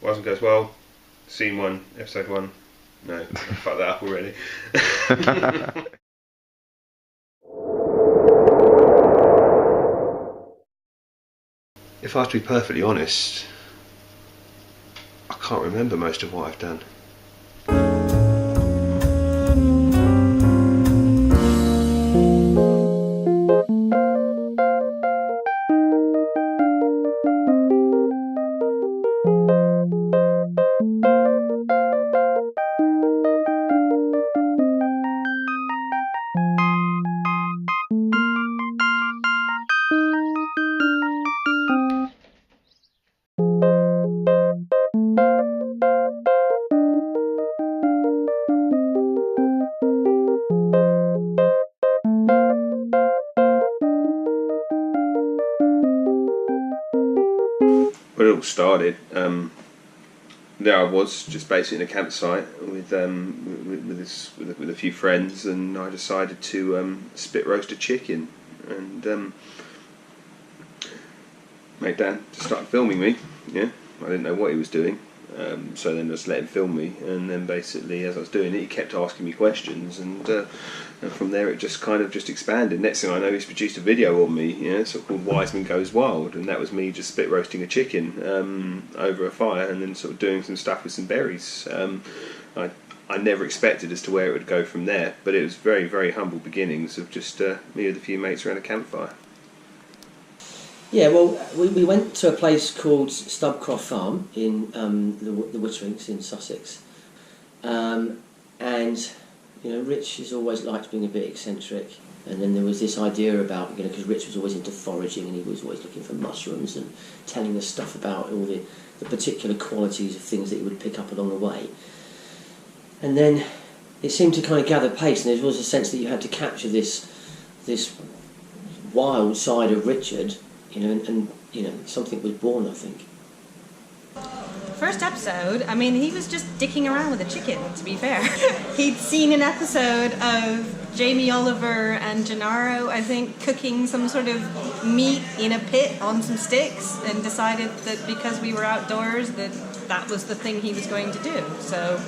Wiseman goes, well, scene 1, episode 1. No, I fucked that up already. If I have to be perfectly honest, I can't remember most of what I've done. When it all started, there I was, just basically in a campsite with a few friends, and I decided to spit roast a chicken, and made Dan just started filming me. Yeah, I didn't know what he was doing, so then just let him film me, and then basically as I was doing it, he kept asking me questions, and from there it just kind of just expanded. Next thing I know, he's produced a video on me, sort of called Wiseman Goes Wild, and that was me just spit roasting a chicken over a fire, and then sort of doing some stuff with some berries. I never expected as to where it would go from there, but it was very, very humble beginnings of just me with a few mates around a campfire. Yeah, well, we went to a place called Stubcroft Farm in the Witterings in Sussex, and Rich has always liked being a bit eccentric, and then there was this idea about, because Rich was always into foraging and he was always looking for mushrooms and telling us stuff about all the particular qualities of things that he would pick up along the way. And then it seemed to kind of gather pace, and there was a sense that you had to capture this wild side of Richard, and something was born, I think. First episode, he was just dicking around with a chicken, to be fair. He'd seen an episode of Jamie Oliver and Gennaro, I think, cooking some sort of meat in a pit on some sticks, and decided that because we were outdoors that was the thing he was going to do. So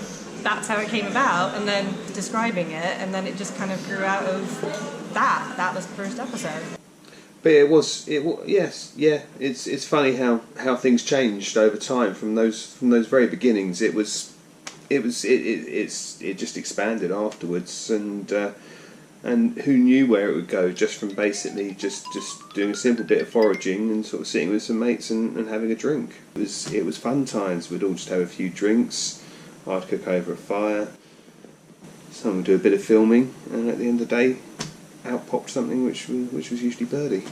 that's how it came about, and then describing it, and then it just kind of grew out of that. That was the first episode. But it's funny how things changed over time from those very beginnings. It just expanded afterwards, and who knew where it would go, just from basically just doing a simple bit of foraging and sort of sitting with some mates and having a drink. It was fun times. We'd all just have a few drinks. I'd cook over a fire. Someone would do a bit of filming, and at the end of the day, out popped something which was usually birdie.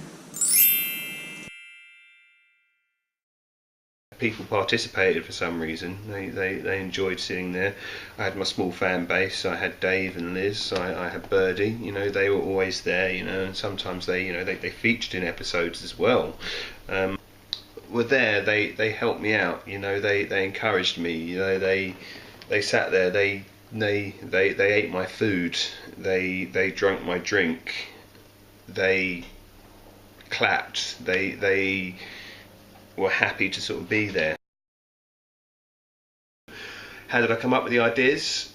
People participated for some reason. They enjoyed sitting there. I had my small fan base. I had Dave and Liz. I had Birdie. They were always there. And sometimes they featured in episodes as well. Were there. They helped me out. They encouraged me. They sat there. They ate my food. They drank my drink. They clapped. They were happy to sort of be there. How did I come up with the ideas?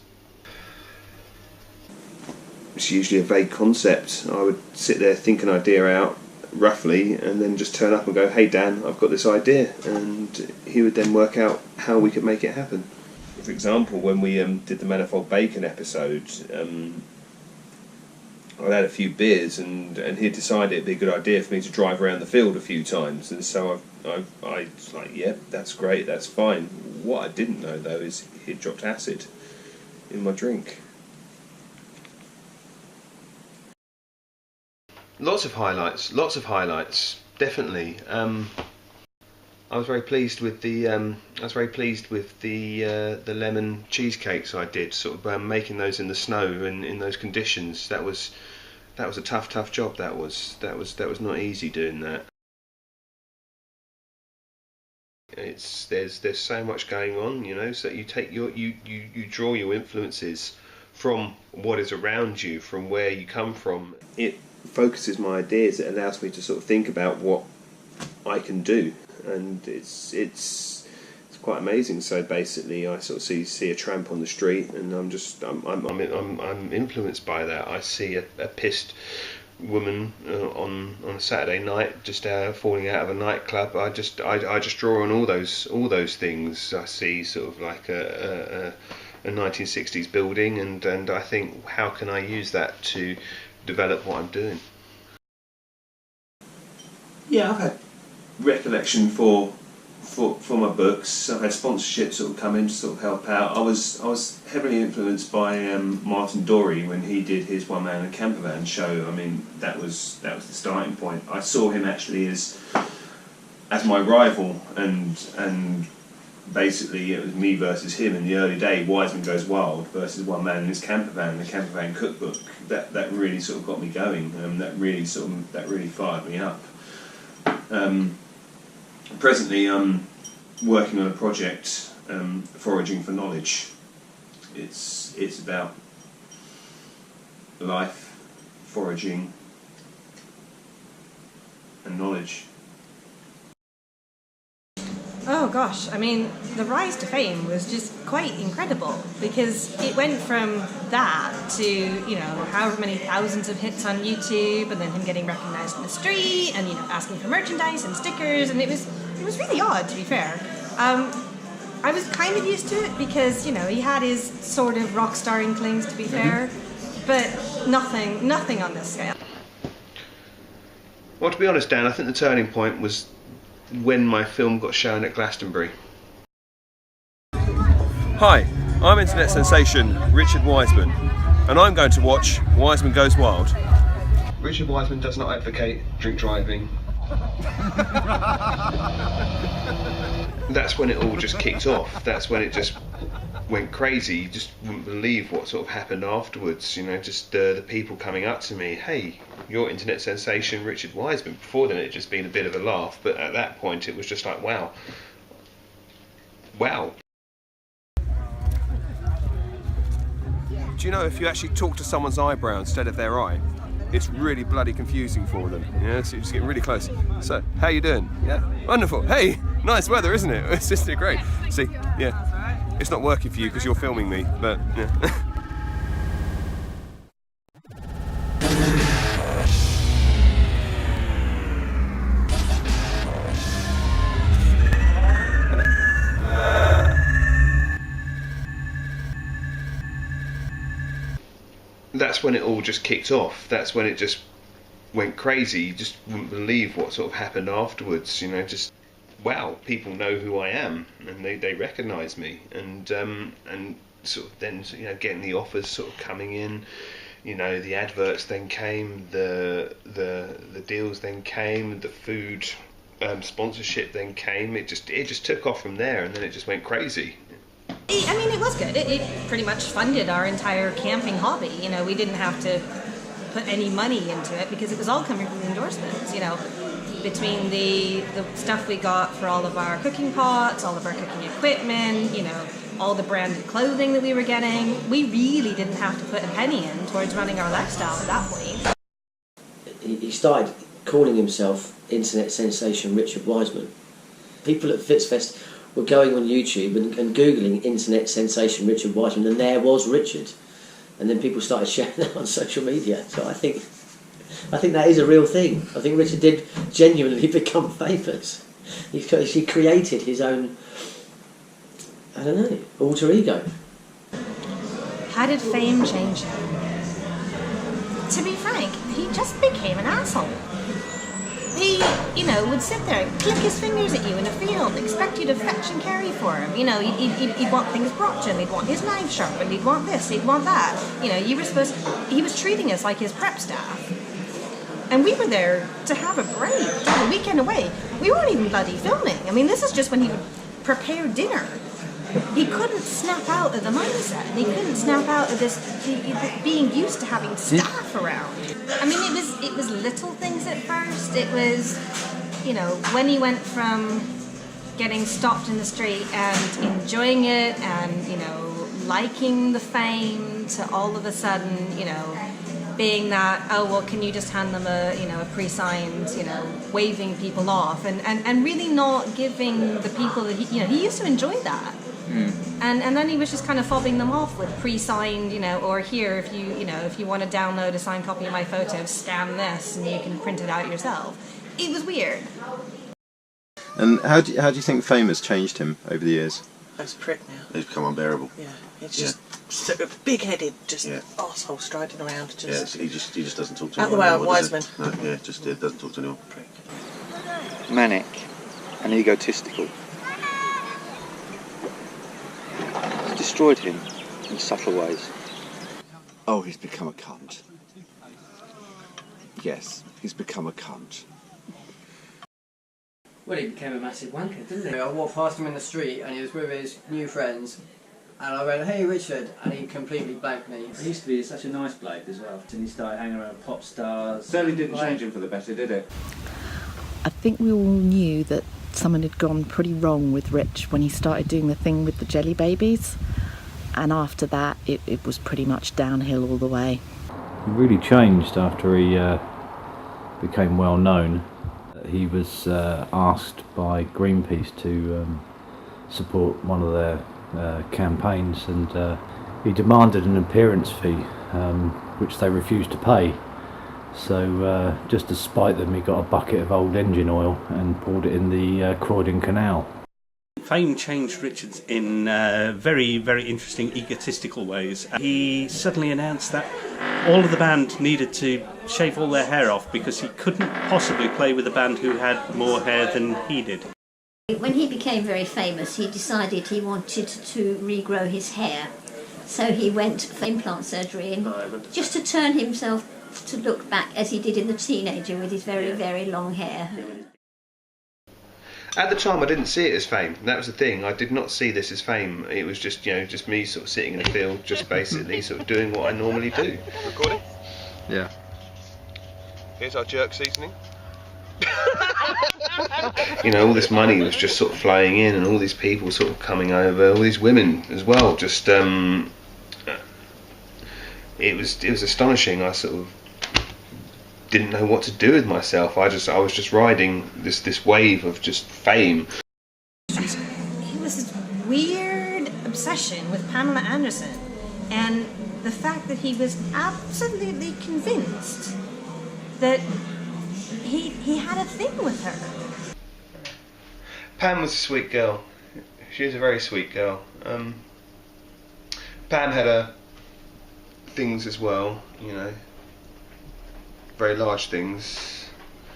It's usually a vague concept. I would sit there, think an idea out roughly, and then just turn up and go, "Hey Dan, I've got this idea," and he would then work out how we could make it happen. For example, when we did the Manifold Bacon episode, I had a few beers, and he decided it'd be a good idea for me to drive around the field a few times, and so I was like, "Yeah, that's great, that's fine." What I didn't know though is he'd dropped acid in my drink. Lots of highlights, definitely. I was very pleased with the lemon cheesecakes I did, sort of making those in the snow and in those conditions. That was a tough job. That was not easy doing that. There's so much going on, so you take you draw your influences from what is around you, from where you come from. It focuses my ideas. It allows me to sort of think about what I can do, and it's quite amazing. So basically, I sort of see a tramp on the street, and I'm influenced by that. I see a pissed woman on a Saturday night just falling out of a nightclub. I just draw on all those things. I see sort of like a 1960s building, and I think, how can I use that to develop what I'm doing? Yeah, I've had recollection for my books. I've had sponsorship sort of come in to sort of help out. I was heavily influenced by Martin Dorey when he did his One Man and Camper Van show. I mean, that was the starting point. I saw him actually as my rival, and basically it was me versus him in the early day. Wiseman Goes Wild versus One Man and His Camper Van, the Camper Van cookbook. That really sort of got me going. That really fired me up. Presently, I'm working on a project, Foraging for Knowledge. It's about life, foraging, and knowledge. Oh gosh, I mean, the rise to fame was just quite incredible, because it went from that to, you know, however many thousands of hits on YouTube, and then him getting recognised in the street, and, you know, asking for merchandise and stickers, and it was really odd, to be fair. I was kind of used to it because, you know, he had his sort of rock star inklings, to be fair, but nothing on this scale. Well, to be honest, Dan, I think the turning point was when my film got shown at Glastonbury. Hi, I'm Internet Sensation Richard Wiseman, and I'm going to watch Wiseman Goes Wild. Richard Wiseman does not advocate drink driving. That's when it all just kicked off. That's when it just went crazy. You just wouldn't believe what sort of happened afterwards. You know, just the people coming up to me, "Hey, you're Internet Sensation Richard Wiseman." Before then, it had just been a bit of a laugh, but at that point, it was just like, wow. Do you know, if you actually talk to someone's eyebrow instead of their eye, it's really bloody confusing for them. Yeah, so you're just getting really close. So, how you doing? Yeah, wonderful. Hey, nice weather, isn't it? It's just great. See, yeah, it's not working for you because you're filming me, but yeah. That's when it all just kicked off. That's when it just went crazy. You just wouldn't believe what sort of happened afterwards. You know, just wow, people know who I am, and they recognise me, and sort of then, you know, getting the offers sort of coming in. You know, the adverts then came, the deals then came, the food sponsorship then came. It just took off from there, and then it just went crazy. I mean, it was good. It pretty much funded our entire camping hobby. You know, we didn't have to put any money into it because it was all coming from endorsements. You know, between the stuff we got for all of our cooking pots, all of our cooking equipment, you know, all the branded clothing that we were getting, we really didn't have to put a penny in towards running our lifestyle at that point. He started calling himself Internet Sensation Richard Wiseman. People at Fitzfest were going on YouTube and Googling Internet Sensation Richard Wiseman, and there was Richard. And then people started sharing that on social media. So I think that is a real thing. I think Richard did genuinely become famous. He created his own, I don't know, alter ego. How did fame change him? To be frank, he just became an asshole. He, you know, would sit there and click his fingers at you in a field, expect you to fetch and carry for him. You know, he'd want things brought to him, he'd want his knife sharpened, he'd want this, he'd want that. You know, he was treating us like his prep staff. And we were there to have a break, to have a weekend away. We weren't even bloody filming. I mean, this is just when he would prepare dinner. He couldn't snap out of the mindset, and he couldn't snap out of this being used to having staff around. I mean, it was little things at first. It was, you know, when he went from getting stopped in the street and enjoying it and, you know, liking the fame to all of a sudden, you know, being that, oh well, can you just hand them a pre-signed, waving people off, and really not giving the people that he used to enjoy that. And then he was just kind of fobbing them off with pre-signed, or here, if you want to download a signed copy of my photo, scan this and you can print it out yourself. It was weird. And how do you think fame has changed him over the years? He's a prick now. He's become unbearable. Yeah, he's just sort of big-headed, just arsehole striding around. Just he just doesn't talk to out anyone. Out the way, Wiseman. No, just doesn't talk to anyone. Prick. Manic and egotistical. It's destroyed him in subtle ways. Oh, he's become a cunt. Yes, he's become a cunt. Well, he became a massive wanker, didn't he? I walked past him in the street and he was with his new friends, and I went, "Hey Richard," and he completely blanked me. He used to be such a nice bloke as well, and he started hanging around with pop stars. Certainly didn't change him for the better, did it? I think we all knew that something had gone pretty wrong with Rich when he started doing the thing with the jelly babies, and after that it was pretty much downhill all the way. He really changed after he became well known. He was asked by Greenpeace to support one of their campaigns, and he demanded an appearance fee, which they refused to pay. So just to spite them, he got a bucket of old engine oil and poured it in the Croydon Canal. Fame changed Richard in very, very interesting egotistical ways. He suddenly announced that all of the band needed to shave all their hair off because he couldn't possibly play with a band who had more hair than he did. When he became very famous, he decided he wanted to regrow his hair. So he went for implant surgery, and just to turn himself to look back as he did in The Teenager with his very, very long hair. At the time, I didn't see it as fame. That was the thing. I did not see this as fame. It was just, just me sort of sitting in a field, just basically sort of doing what I normally do. Recording? Yeah. Here's our jerk seasoning. All this money was just sort of flowing in, and all these people sort of coming over, all these women as well. Just, it was astonishing. I sort of didn't know what to do with myself. I was just riding this wave of just fame. He was this weird obsession with Pamela Anderson, and the fact that he was absolutely convinced that he had a thing with her. Pam was a sweet girl. She was a very sweet girl. Pam had her things as well, very large things.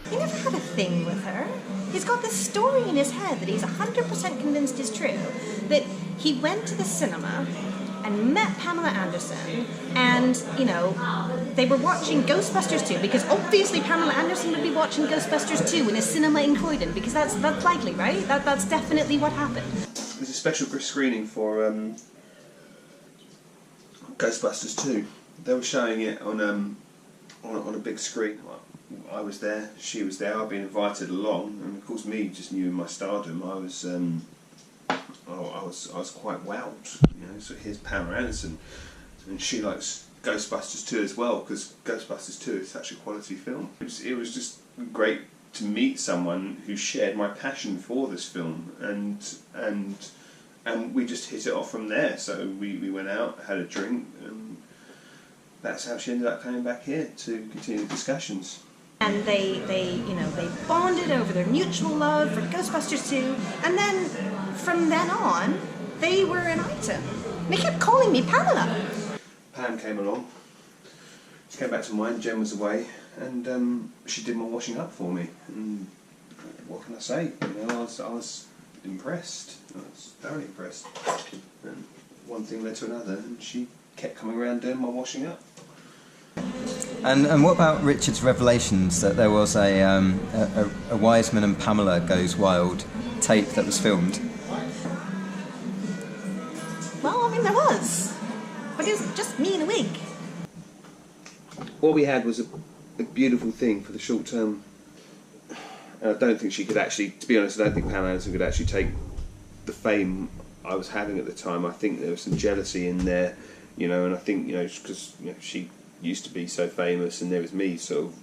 He never had a thing with her. He's got this story in his head that he's 100% convinced is true, that he went to the cinema and met Pamela Anderson, and, they were watching Ghostbusters 2, because obviously Pamela Anderson would be watching Ghostbusters 2 in a cinema in Croydon, because that's likely, right? That's definitely what happened. There's a special screening for Ghostbusters 2. They were showing it on a big screen. I was there, she was there, I'd been invited along, and of course me, just new in my stardom, I was quite wowed, so here's Pamela Anderson, and she likes Ghostbusters 2 as well, because Ghostbusters 2 is such a quality film. It was just great to meet someone who shared my passion for this film, and we just hit it off from there. So we went out, had a drink, and that's how she ended up coming back here to continue the discussions. And they bonded over their mutual love for Ghostbusters 2, and then from then on, they were an item. They kept calling me Pamela. Pam came along. She came back to mine. Jen was away, and she did my washing up for me. And what can I say? I was impressed. I was thoroughly impressed. And one thing led to another, and she kept coming around doing my washing up. And what about Richard's revelations that there was a Wiseman and Pamela Goes Wild tape that was filmed? Well, there was. But it was just me in a wig. What we had was a beautiful thing for the short term. And I don't think she could actually, to be honest, I don't think Pam Anderson could actually take the fame I was having at the time. I think there was some jealousy in there, and I think, because she used to be so famous, and there was me sort of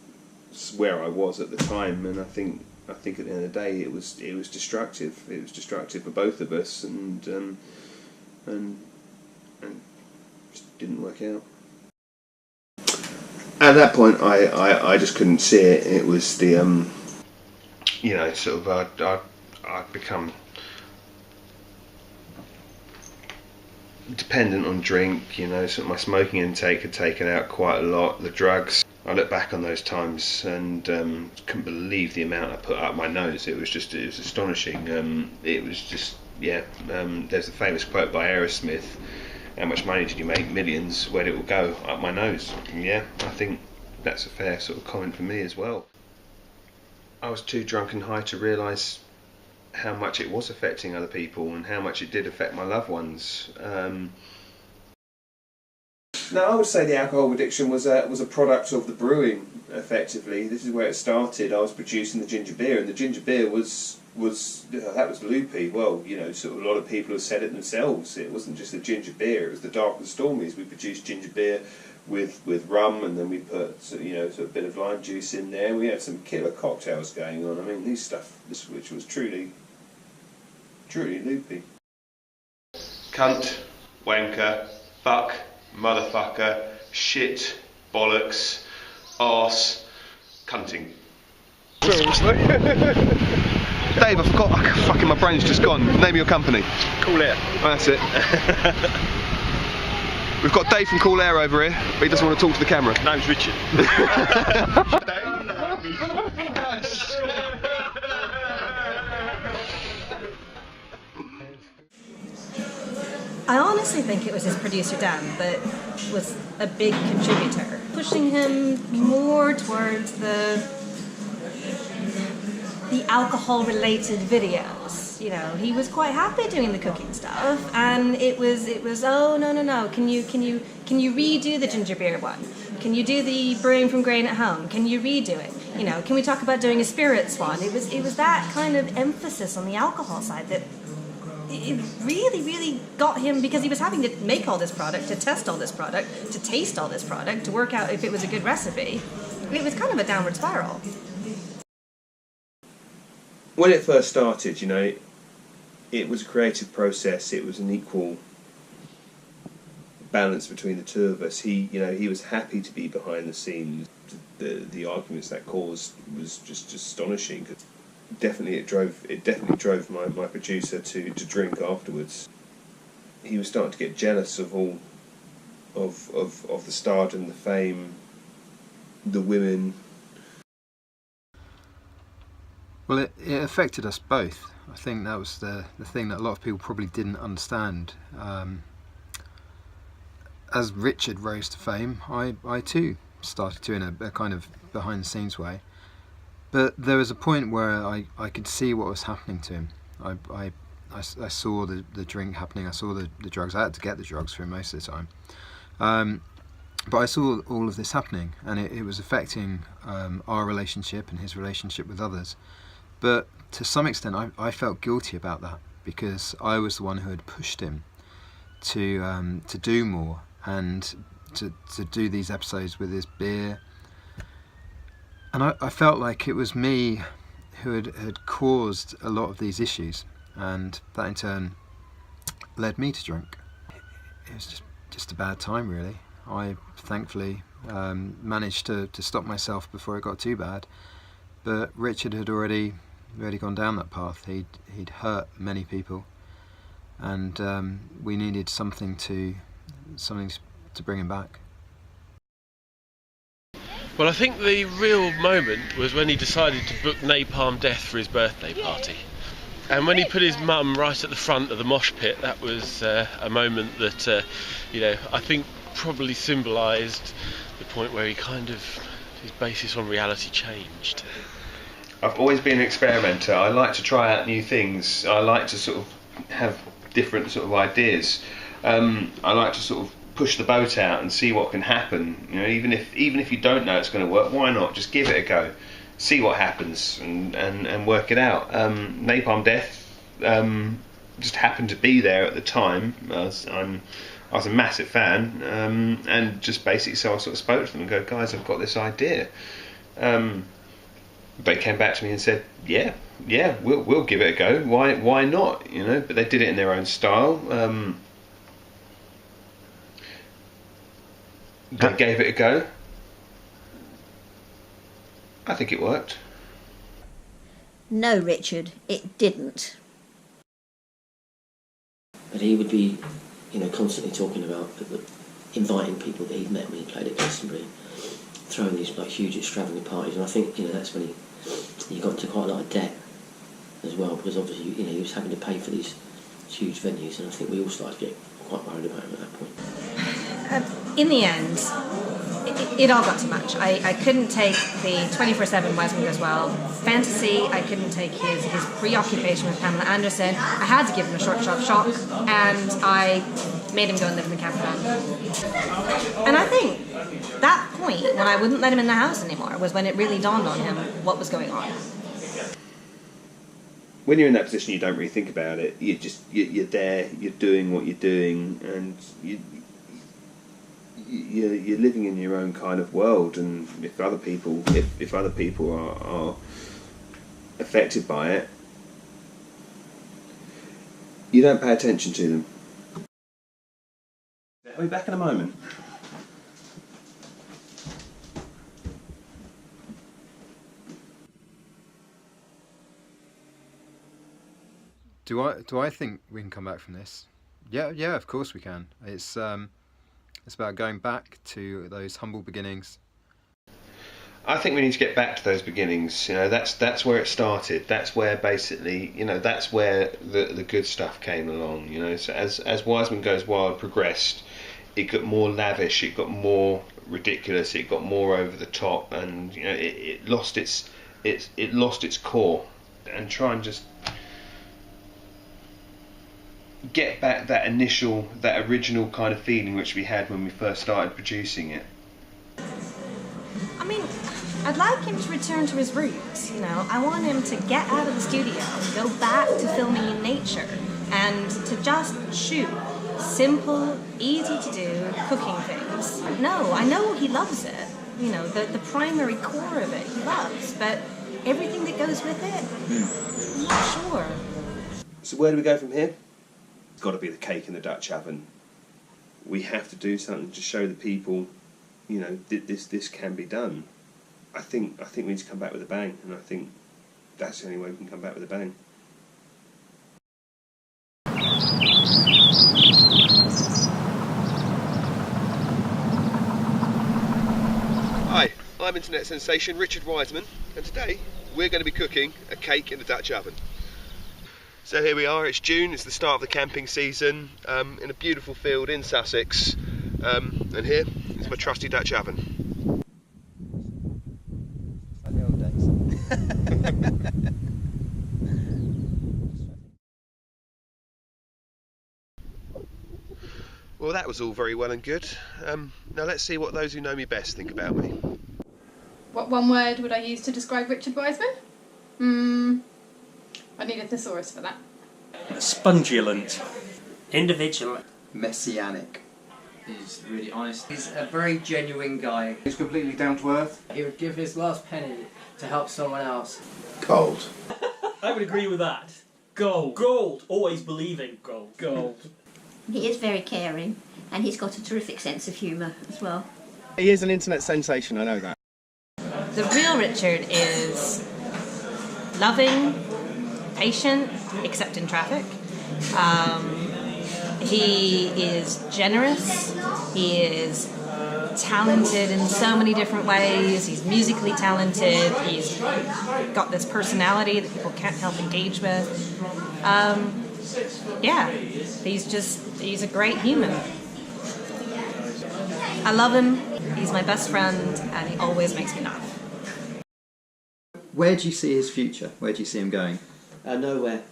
where I was at the time, and I think at the end of the day it was destructive. It was destructive for both of us, and just didn't work out. At that point, I just couldn't see it. It was the sort of I'd become dependent on drink. Sort of my smoking intake had taken out quite a lot. The drugs. I look back on those times and couldn't believe the amount I put up my nose. It was astonishing. It was just there's a famous quote by Aerosmith. How much money did you make? Millions. Where did it all go? Up my nose. Yeah, I think that's a fair sort of comment for me as well. I was too drunk and high to realise how much it was affecting other people and how much it did affect my loved ones. No, I would say the alcohol addiction was a product of the brewing. Effectively, this is where it started. I was producing the ginger beer, and the ginger beer was loopy. Well, sort of a lot of people have said it themselves. It wasn't just the ginger beer; it was the dark and stormies. We produced ginger beer with rum, and then we put sort of a bit of lime juice in there. We had some killer cocktails going on. I mean, which was truly loopy. Cunt, wanker, fuck, motherfucker, shit, bollocks, arse, cunting. Dave, I forgot. Fucking my brain's just gone. Name your company. Cool Air. Oh, that's it. We've got Dave from Cool Air over here, but he doesn't want to talk to the camera. Name's Richard. I honestly think it was his producer Dan that was a big contributor, pushing him more towards the alcohol-related videos. He was quite happy doing the cooking stuff, and it was oh no, can you redo the ginger beer one? Can you do the brewing from grain at home? Can you redo it? Can we talk about doing a spirits one? It was that kind of emphasis on the alcohol side that it really got him, because he was having to make all this product, to test all this product, to taste all this product, to work out if it was a good recipe. It was kind of a downward spiral. When it first started, it was a creative process. It was an equal balance between the two of us. He was happy to be behind the scenes. The arguments that caused was just astonishing. It definitely drove my producer to drink afterwards. He was starting to get jealous of all of the stardom, the fame, the women. Well, it affected us both. I think that was the thing that a lot of people probably didn't understand. As Richard rose to fame, I too started to, in a kind of behind the scenes way. But there was a point where I could see what was happening to him. I saw the drink happening, I saw the drugs. I had to get the drugs for him most of the time. But I saw all of this happening, and it was affecting our relationship and his relationship with others. But to some extent, I felt guilty about that, because I was the one who had pushed him to do more and to do these episodes with his beer. And I felt like it was me who had caused a lot of these issues, and that in turn led me to drink. It was just a bad time, really. I thankfully managed to stop myself before it got too bad, but Richard had already gone down that path. He'd hurt many people, and we needed something to bring him back. Well, I think the real moment was when he decided to book Napalm Death for his birthday party. And when he put his mum right at the front of the mosh pit, that was a moment that, I think probably symbolised the point where his basis on reality changed. I've always been an experimenter. I like to try out new things. I like to sort of have different sort of ideas. I like to sort of push the boat out and see what can happen. Even if you don't know it's going to work, why not just give it a go, see what happens, and work it out. Napalm Death just happened to be there at the time. I'm I was a massive fan, and just basically so I sort of spoke to them and go, guys, I've got this idea. They came back to me and said, yeah, we'll give it a go. Why not? You know, but they did it in their own style. They gave it a go. I think it worked. No, Richard, it didn't. But he would be, constantly talking about inviting people that he'd met when he played at Glastonbury, throwing these like huge extravagant parties, and I think that's when he got into quite a lot of debt as well, because obviously he was having to pay for these huge venues, and I think we all started to get quite worried about him at that point. In the end, it all got too much. I couldn't take the 24/7 Wiseman Goes Well fantasy. I couldn't take his preoccupation with Pamela Anderson. I had to give him a short, sharp shock, and I made him go and live in the camper van. And I think that point, when I wouldn't let him in the house anymore, was when it really dawned on him what was going on. When you're in that position, you don't really think about it. You're there, you're doing what you're doing, and you're living in your own kind of world. And if other people are affected by it, you don't pay attention to them. I'll be back in a moment. Do I think we can come back from this? Yeah, of course we can. It's about going back to those humble beginnings. I think we need to get back to those beginnings. That's where it started. That's where basically, that's where the good stuff came along. So as Wiseman Goes Wild progressed, it got more lavish, it got more ridiculous, it got more over the top, and it lost its core. And try and just get back that original kind of feeling which we had when we first started producing it. I mean, I'd like him to return to his roots, I want him to get out of the studio, go back to filming in nature, and to just shoot simple, easy to do cooking things. No, I know he loves it, the primary core of it he loves, but everything that goes with it, I'm not sure. So where do we go from here? It's got to be the cake in the Dutch oven. We have to do something to show the people, this can be done. I think we need to come back with a bang, and I think that's the only way we can come back with a bang. Hi, I'm Internet Sensation Richard Wiseman, and today we're going to be cooking a cake in the Dutch oven. So here we are, it's June, it's the start of the camping season, in a beautiful field in Sussex, and here is my trusty Dutch oven. Like the old days. Well, that was all very well and good. Now let's see what those who know me best think about me. What one word would I use to describe Richard Wiseman? I need a thesaurus for that. Spongiulent. Individual. Messianic. He's really honest. He's a very genuine guy. He's completely down to earth. He would give his last penny to help someone else. Cold. I would agree with that. Gold. Gold. Always believing gold. Gold. He is very caring, and he's got a terrific sense of humour as well. He is an internet sensation, I know that. The real Richard is loving, patient, except in traffic. He is generous. He is talented in so many different ways. He's musically talented. He's got this personality that people can't help engage with. He's a great human. I love him. He's my best friend, and he always makes me laugh. Where do you see his future? Where do you see him going? Nowhere.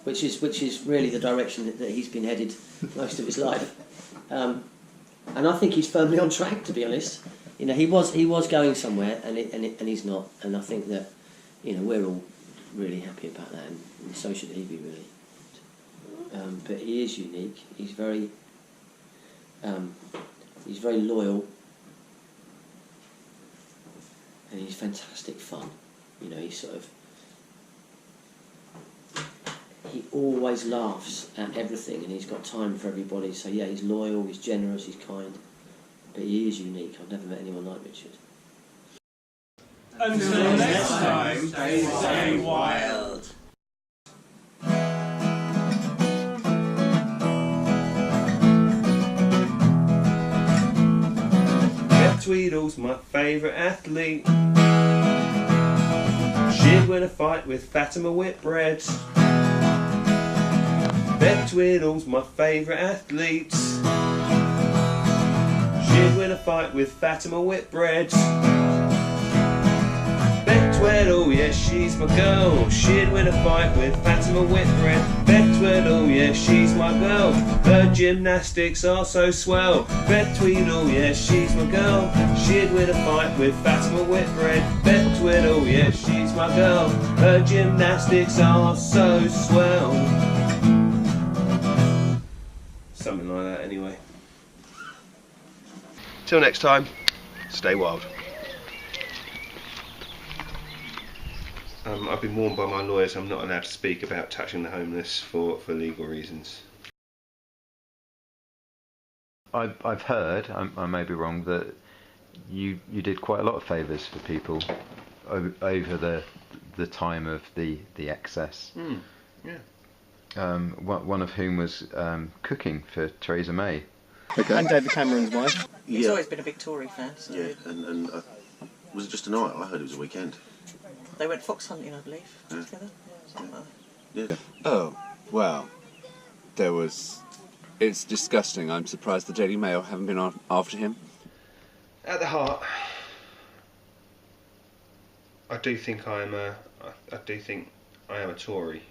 Which is really the direction that he's been headed most of his life. And I think he's firmly on track, to be honest. He was going somewhere, and he's not. And I think that we're all really happy about that, and so should he be, really. but he is unique. He's very loyal, and he's fantastic fun. You know, he always laughs at everything, and he's got time for everybody. So yeah, he's loyal, he's generous, he's kind, but he is unique. I've never met anyone like Richard. Until next time, stay wild. Tweedle's my favourite athlete. She'd win a fight with Fatima Whitbread. Beth Tweedle's my favourite athlete. She'd win a fight with Fatima Whitbread. Beth Tweedle, yeah, she's my girl. She'd win a fight with Fatima Whitbread. Beth Tweedle, yeah, she's my girl. Her gymnastics are so swell. Beth Tweedle, yeah, she's my girl. She'd win a fight with Fatima Whitbread. Beth Tweedle, yeah, she's my girl. Her gymnastics are so swell. Something like that, anyway. Till next time, stay wild. I've been warned by my lawyers I'm not allowed to speak about touching the homeless for legal reasons. I've heard, I may be wrong, that you did quite a lot of favours for people over the time of the excess. Yeah. One of whom was cooking for Theresa May. Okay. And David Cameron's wife. He's always been a big Tory fan. So. Yeah, and was it just a night? I heard it was a weekend. They went fox hunting, I believe, together. Yeah. Oh, well, it's disgusting. I'm surprised the Daily Mail haven't been after him. At the heart, I do think I am a Tory.